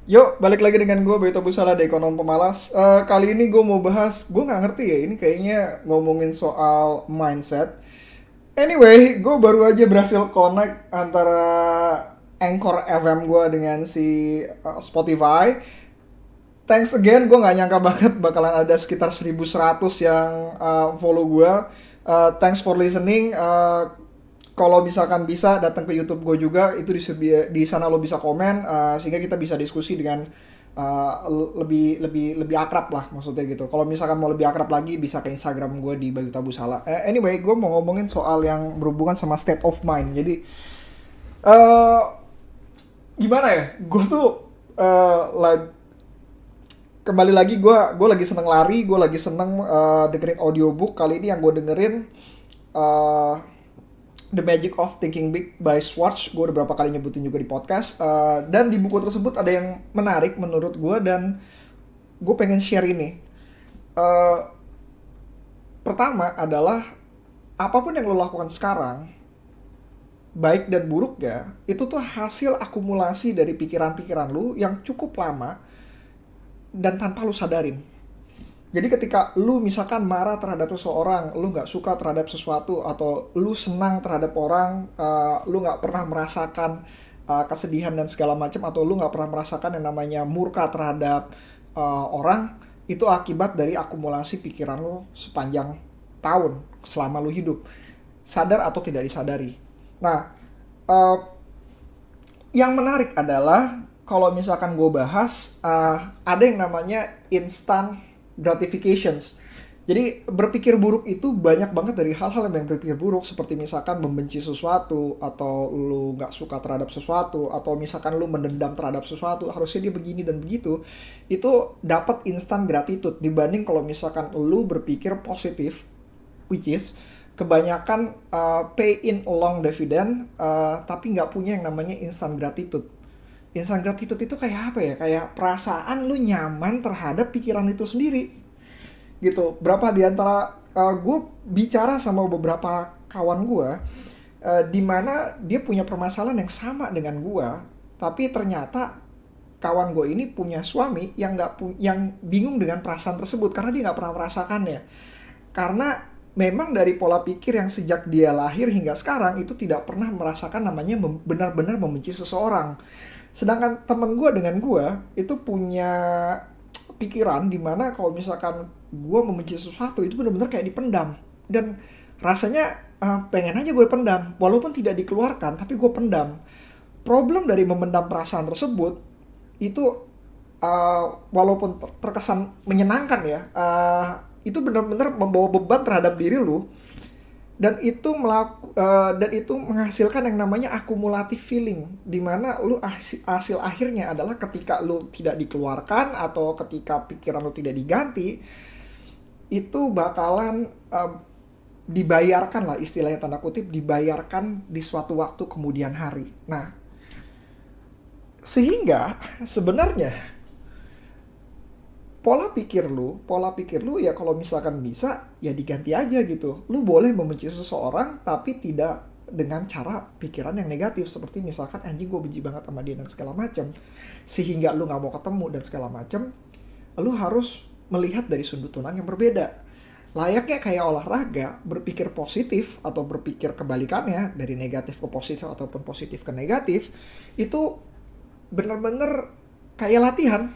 Yuk, balik lagi dengan gue, Beto Busala, The Ekonom Pemalas. Kali ini gue mau bahas, gue nggak ngerti ya, ini kayaknya ngomongin soal mindset. Anyway, gue baru aja berhasil connect antara Anchor FM gue dengan si Spotify. Thanks again, gue nggak nyangka banget bakalan ada sekitar 1.100 yang follow gue. Thanks for listening. Kalau misalkan bisa datang ke YouTube gue juga, itu di sana lo bisa komen, sehingga kita bisa diskusi dengan lebih akrab lah, maksudnya gitu. Kalau misalkan mau lebih akrab lagi bisa ke Instagram gue di Bayu Tabu Sala. Anyway, gue mau ngomongin soal yang berhubungan sama state of mind. Jadi eh gimana ya? Gue tuh like kembali lagi, gue lagi seneng lari, gue lagi seneng dengerin audiobook. Kali ini yang gue dengerin eh The Magic of Thinking Big by Schwartz. Gue udah berapa kali nyebutin juga di podcast. Dan di buku tersebut ada yang menarik menurut gue, dan gue pengen share ini. Eh, Pertama adalah, apapun yang lo lakukan sekarang, baik dan buruk ya, itu tuh hasil akumulasi dari pikiran-pikiran lo yang cukup lama dan tanpa lo sadarin. Jadi ketika lu misalkan marah terhadap seseorang, lu nggak suka terhadap sesuatu, atau lu senang terhadap orang, lu nggak pernah merasakan kesedihan dan segala macam, atau lu nggak pernah merasakan yang namanya murka terhadap orang, itu akibat dari akumulasi pikiran lu sepanjang tahun selama lu hidup, sadar atau tidak disadari. Nah, uh, yang menarik adalah kalau misalkan gue bahas, ada yang namanya instant gratifications. Jadi berpikir buruk itu banyak banget dari hal-hal yang berpikir buruk, seperti misalkan membenci sesuatu, atau lu nggak suka terhadap sesuatu, atau misalkan lu mendendam terhadap sesuatu, harusnya dia begini dan begitu. Itu dapat instant gratitude dibanding kalau misalkan lu berpikir positif, which is kebanyakan pay in long dividend, tapi nggak punya yang namanya instant gratitude. Instant gratitude itu kayak apa ya? Kayak perasaan lu nyaman terhadap pikiran itu sendiri gitu. Berapa di antara gue bicara sama beberapa kawan gue, di mana dia punya permasalahan yang sama dengan gue, tapi ternyata kawan gue ini punya suami yang yang bingung dengan perasaan tersebut karena dia nggak pernah merasakannya. Karena memang dari pola pikir yang sejak dia lahir hingga sekarang itu tidak pernah merasakan namanya benar-benar membenci seseorang. Sedangkan temen gue dengan gue itu punya pikiran dimana kalau misalkan gue membenci sesuatu itu benar-benar kayak dipendam, dan rasanya pengen aja gue pendam walaupun tidak dikeluarkan, tapi gue pendam. Problem dari memendam perasaan tersebut itu, walaupun terkesan menyenangkan ya, itu benar-benar membawa beban terhadap diri lu, dan itu menghasilkan yang namanya akumulatif feeling, di mana lu hasil akhirnya adalah ketika lu tidak dikeluarkan atau ketika pikiran lu tidak diganti, itu bakalan dibayarkan lah, istilahnya tanda kutip, dibayarkan di suatu waktu kemudian hari. Nah, sehingga sebenarnya pola pikir lu ya, kalau misalkan bisa ya diganti aja gitu. Lu boleh membenci seseorang tapi tidak dengan cara pikiran yang negatif, seperti misalkan anjing gue benci banget sama dia dan segala macam, sehingga lu nggak mau ketemu dan segala macam. Lu harus melihat dari sudut pandang yang berbeda. Layaknya kayak olahraga, berpikir positif atau berpikir kebalikannya, dari negatif ke positif ataupun positif ke negatif, itu bener-bener kayak latihan.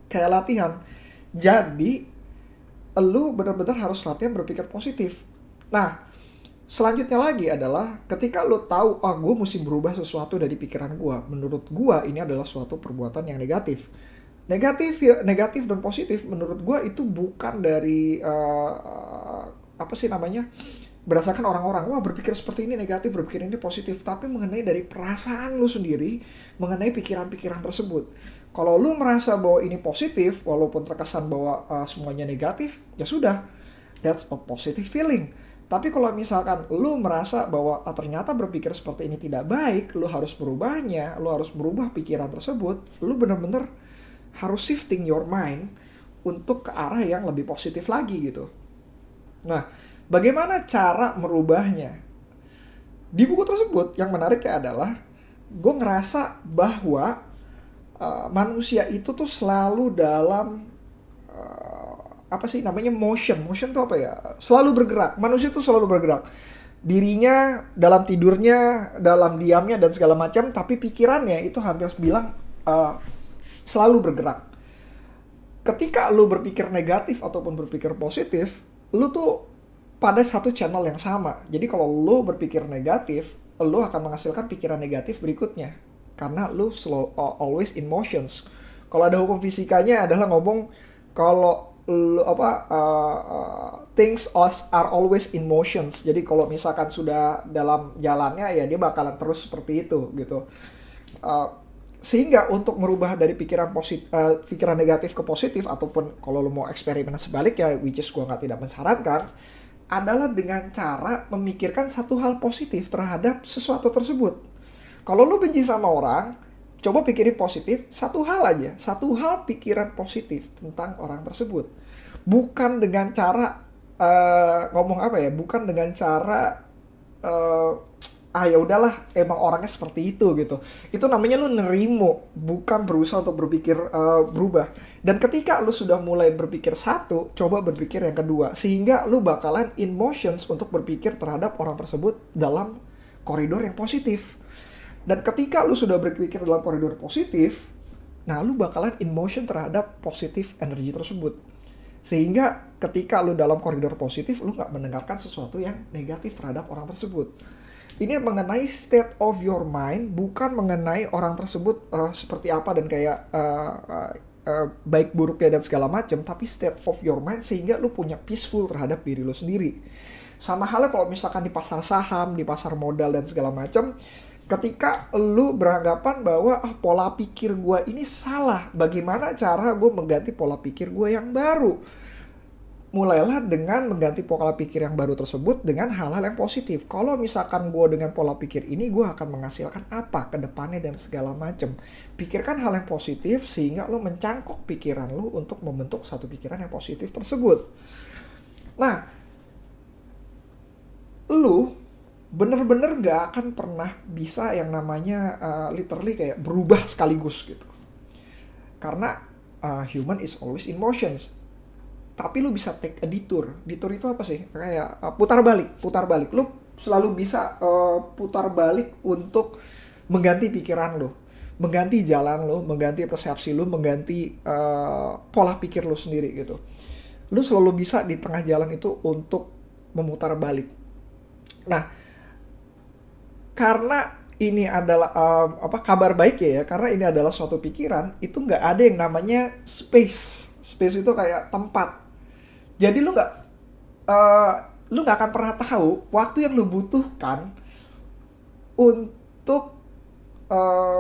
Kayak latihan. Jadi, lu bener-bener harus latihan berpikir positif. Nah, selanjutnya lagi adalah ketika lu tahu, gue mesti berubah sesuatu dari pikiran gue. Menurut gue ini adalah suatu perbuatan yang negatif. Negatif ya, negatif dan positif menurut gue itu bukan dari apa sih namanya, berdasarkan orang-orang, wah berpikir seperti ini negatif, berpikir ini positif, tapi mengenai dari perasaan lu sendiri, mengenai pikiran-pikiran tersebut. Kalau lu merasa bahwa ini positif, walaupun terkesan bahwa semuanya negatif, ya sudah, that's a positive feeling. Tapi kalau misalkan lu merasa bahwa ternyata berpikir seperti ini tidak baik, lu harus merubahnya, lu harus merubah pikiran tersebut, lu bener-bener harus shifting your mind untuk ke arah yang lebih positif lagi gitu. Nah, bagaimana cara merubahnya? Di buku tersebut yang menariknya adalah gue ngerasa bahwa manusia itu tuh selalu dalam apa sih namanya, motion tuh apa ya, selalu bergerak. Manusia tuh selalu bergerak, dirinya dalam tidurnya, dalam diamnya dan segala macam, tapi pikirannya itu hampir bilang selalu bergerak. Ketika lu berpikir negatif ataupun berpikir positif, lu tuh pada satu channel yang sama. Jadi kalau lu berpikir negatif, lu akan menghasilkan pikiran negatif berikutnya. Karena lu always in motions. Kalau ada hukum fisikanya adalah ngomong kalau lu things are always in motions. Jadi kalau misalkan sudah dalam jalannya ya dia bakalan terus seperti itu gitu. Sehingga untuk merubah dari pikiran negatif ke positif, ataupun kalau lo mau eksperimen sebaliknya, which is gue tidak mensarankan, adalah dengan cara memikirkan satu hal positif terhadap sesuatu tersebut. Kalau lo benci sama orang, coba pikirin positif satu hal aja, satu hal pikiran positif tentang orang tersebut. Bukan dengan cara bukan dengan cara ya udahlah emang orangnya seperti itu gitu. Itu namanya lu nerimo, bukan berusaha untuk berpikir berubah. Dan ketika lu sudah mulai berpikir satu, coba berpikir yang kedua, sehingga lu bakalan in motions untuk berpikir terhadap orang tersebut dalam koridor yang positif. Dan ketika lu sudah berpikir dalam koridor positif, nah lu bakalan in motion terhadap positif energi tersebut. Sehingga ketika lu dalam koridor positif, lu gak mendengarkan sesuatu yang negatif terhadap orang tersebut. Ini mengenai state of your mind, bukan mengenai orang tersebut seperti apa dan kayak baik buruknya dan segala macam, tapi state of your mind sehingga lu punya peaceful terhadap diri lu sendiri. Sama halnya kalau misalkan di pasar saham, di pasar modal dan segala macam, ketika lu beranggapan bahwa pola pikir gue ini salah, bagaimana cara gue mengganti pola pikir gue yang baru? Mulailah dengan mengganti pola pikir yang baru tersebut dengan hal-hal yang positif. Kalau misalkan gue dengan pola pikir ini, gue akan menghasilkan apa ke depannya dan segala macam. Pikirkan hal yang positif sehingga lo mencangkok pikiran lo untuk membentuk satu pikiran yang positif tersebut. Nah, lo bener-bener gak akan pernah bisa yang namanya literally kayak berubah sekaligus gitu. Karena human is always in motions. Tapi lu bisa take a detour. Detour itu apa sih? Kayak putar balik. Lu selalu bisa putar balik untuk mengganti pikiran lu, mengganti jalan lu, mengganti persepsi lu, mengganti pola pikir lu sendiri gitu. Lu selalu bisa di tengah jalan itu untuk memutar balik. Nah, karena ini adalah kabar baik ya, karena ini adalah suatu pikiran, itu nggak ada yang namanya space. Space itu kayak tempat. Jadi lu nggak akan pernah tahu waktu yang lu butuhkan untuk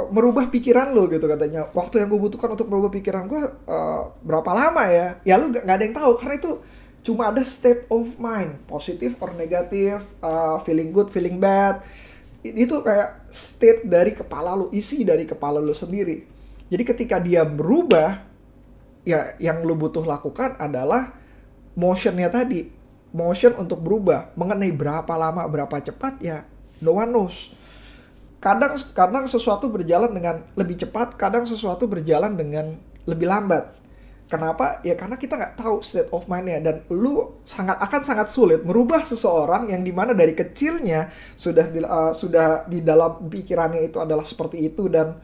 merubah pikiran lu gitu katanya. Waktu yang gue butuhkan untuk merubah pikiran gue berapa lama ya? Ya lu nggak ada yang tahu karena itu cuma ada state of mind, positif or negatif, feeling good, feeling bad. Itu kayak state dari kepala lu, isi dari kepala lu sendiri. Jadi ketika dia berubah, ya yang lu butuh lakukan adalah motionnya tadi, motion untuk berubah. Mengenai berapa lama, berapa cepat ya no one knows. Kadang sesuatu berjalan dengan lebih cepat, kadang sesuatu berjalan dengan lebih lambat. Kenapa? Ya karena kita nggak tahu state of mind-nya, dan lu akan sangat sulit merubah seseorang yang dimana dari kecilnya sudah di dalam pikirannya itu adalah seperti itu dan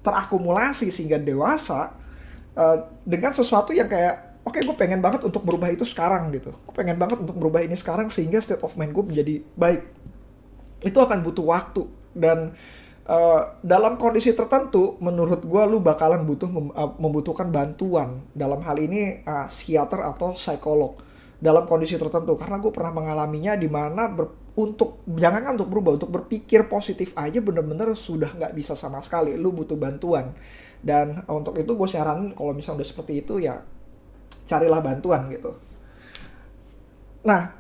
terakumulasi sehingga dewasa dengan sesuatu yang kayak oke, gue pengen banget untuk berubah itu sekarang gitu. Gue pengen banget untuk berubah ini sekarang sehingga state of mind gue menjadi baik. Itu akan butuh waktu. Dan dalam kondisi tertentu, menurut gue lu bakalan membutuhkan bantuan. Dalam hal ini psikiater atau psikolog. Dalam kondisi tertentu. Karena gue pernah mengalaminya di mana jangankan untuk berubah, untuk berpikir positif aja bener-bener sudah nggak bisa sama sekali. Lu butuh bantuan. Dan untuk itu gue saranin kalau misalnya udah seperti itu ya carilah bantuan gitu. Nah,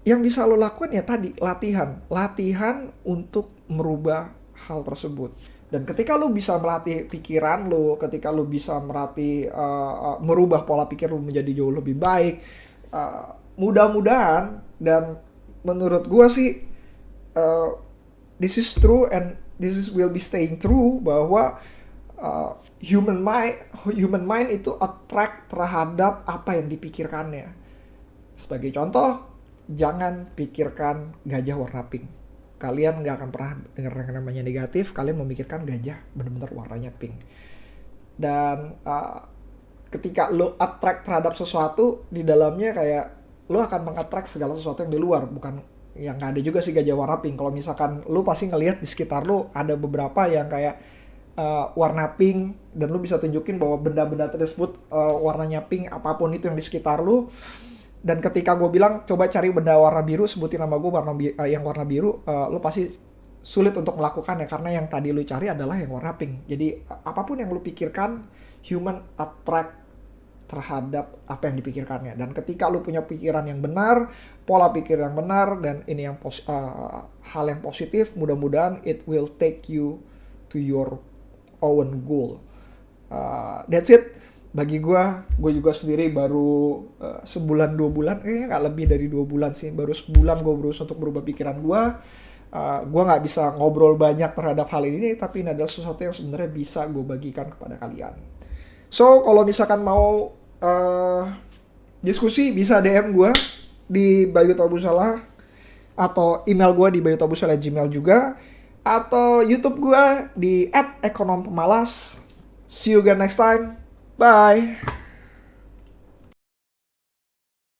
yang bisa lo lakukan ya tadi latihan untuk merubah hal tersebut. Dan ketika lo bisa melatih pikiran lo, ketika lo bisa melatih merubah pola pikir lo menjadi jauh lebih baik, mudah-mudahan, dan menurut gue sih this is true and will be staying true bahwa human mind itu attract terhadap apa yang dipikirkannya. Sebagai contoh, jangan pikirkan gajah warna pink. Kalian nggak akan pernah dengar yang namanya negatif. Kalian memikirkan gajah benar-benar warnanya pink. Dan ketika lo attract terhadap sesuatu, di dalamnya kayak lo akan mengattract segala sesuatu yang di luar. Bukan yang nggak ada juga sih gajah warna pink. Kalau misalkan lo pasti ngelihat di sekitar lo ada beberapa yang kayak warna pink, dan lu bisa tunjukin bahwa benda-benda tersebut warnanya pink, apapun itu yang di sekitar lu. Dan ketika gue bilang coba cari benda warna biru, sebutin nama gue yang warna biru, lu pasti sulit untuk melakukannya karena yang tadi lu cari adalah yang warna pink. Jadi apapun yang lu pikirkan, human attract terhadap apa yang dipikirkannya. Dan ketika lu punya pikiran yang benar, pola pikir yang benar, dan ini yang hal yang positif, mudah-mudahan it will take you to your own goal. That's it. Bagi gue juga sendiri baru sebulan 2 bulan, nggak lebih dari 2 bulan sih, baru sebulan gue berusaha untuk berubah pikiran gue. Gue nggak bisa ngobrol banyak terhadap hal ini, tapi ini adalah sesuatu yang sebenarnya bisa gue bagikan kepada kalian. So kalau misalkan mau diskusi, bisa DM gue di Bayu Tabusala, atau email gue di bayutabusala@gmail juga, atau YouTube gue di @ekonompemalas. See you again next time. Bye.